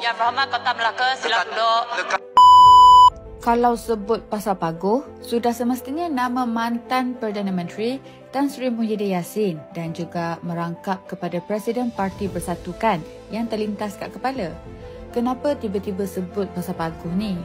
Yang Berhormat Kota Melaka, sila duduk. Kalau sebut pasal Paguh, sudah semestinya nama mantan Perdana Menteri Tan Sri Muhyiddin Yassin dan juga merangkap kepada Presiden Parti Bersatukan yang terlintas kat kepala. Kenapa tiba-tiba sebut pasal Paguh ni?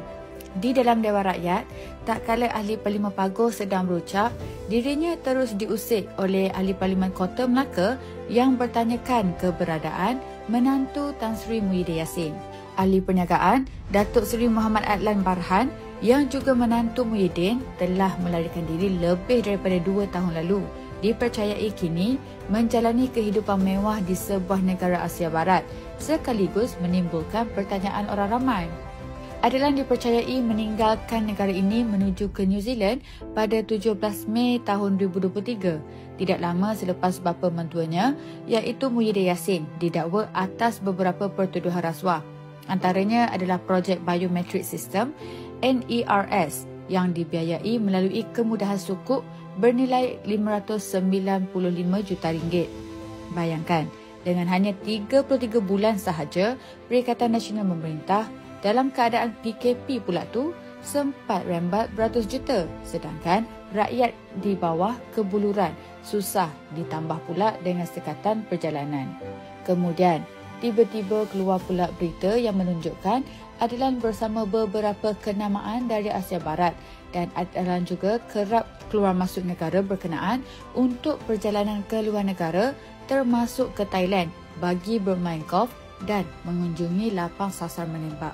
Di dalam Dewan Rakyat, tak kala Ahli Parlimen Paguh sedang berucap, dirinya terus diusik oleh Ahli Parlimen Kota Melaka yang bertanyakan keberadaan menantu Tan Sri Muhyiddin Yassin. Ahli Perniagaan, Datuk Seri Muhammad Adlan Barhan yang juga menantu Muhyiddin telah melarikan diri lebih daripada 2 tahun lalu. Dipercayai kini menjalani kehidupan mewah di sebuah negara Asia Barat sekaligus menimbulkan pertanyaan orang ramai. Adlan dipercayai meninggalkan negara ini menuju ke New Zealand pada 17 Mei tahun 2023, tidak lama selepas bapa mentuanya iaitu Muhyiddin Yassin didakwa atas beberapa pertuduhan rasuah. Antaranya adalah projek biometrik sistem NERS yang dibiayai melalui kemudahan sukuk bernilai RM595 juta. Bayangkan, dengan hanya 33 bulan sahaja, Perikatan Nasional Memerintah dalam keadaan PKP pula tu sempat rembat beratus juta, sedangkan rakyat di bawah kebuluran susah, ditambah pula dengan sekatan perjalanan. Kemudian, tiba-tiba keluar pula berita yang menunjukkan Adlan bersama beberapa kenamaan dari Asia Barat dan Adlan juga kerap keluar masuk negara berkenaan untuk perjalanan ke luar negara termasuk ke Thailand bagi bermain golf dan mengunjungi lapang sasar menembak.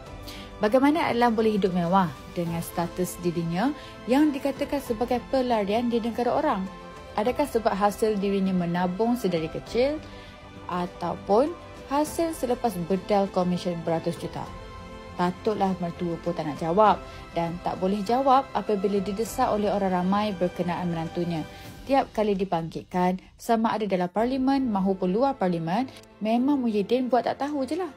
Bagaimana Adlan boleh hidup mewah dengan status dirinya yang dikatakan sebagai pelarian di negara orang? Adakah sebab hasil dirinya menabung sedari kecil ataupun hasil selepas bedal komisen beratus juta? Patutlah mertua pun tak nak jawab dan tak boleh jawab apabila didesak oleh orang ramai berkenaan menantunya. Tiap kali dibangkitkan, sama ada dalam parlimen maupun luar parlimen, memang Muhyiddin buat tak tahu je lah.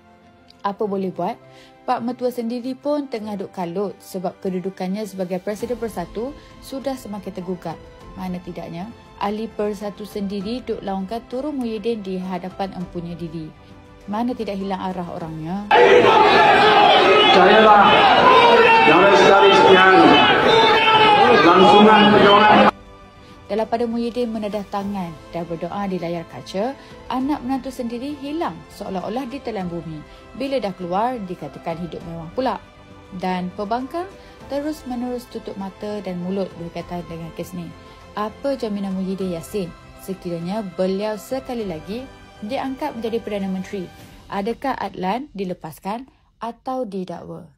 Apa boleh buat? Pak Mertua sendiri pun tengah duk kalut sebab kedudukannya sebagai Presiden Bersatu sudah semakin tergugat. Mana tidaknya, Ahli Bersatu sendiri duk laungkan turun Muhyiddin di hadapan empunya diri. Mana tidak hilang arah orangnya. Percayalah, dari sekali sekian langsungan perjuangan. Dalam pada Muhyiddin menedah tangan dan berdoa di layar kaca, anak menantu sendiri hilang seolah-olah ditelan bumi. Bila dah keluar, dikatakan hidup mewah pula. Dan pembangkang terus-menerus tutup mata dan mulut berkaitan dengan kes ni. Apa jaminan Muhyiddin Yassin sekiranya beliau sekali lagi diangkat menjadi Perdana Menteri? Adakah Adlan dilepaskan atau didakwa?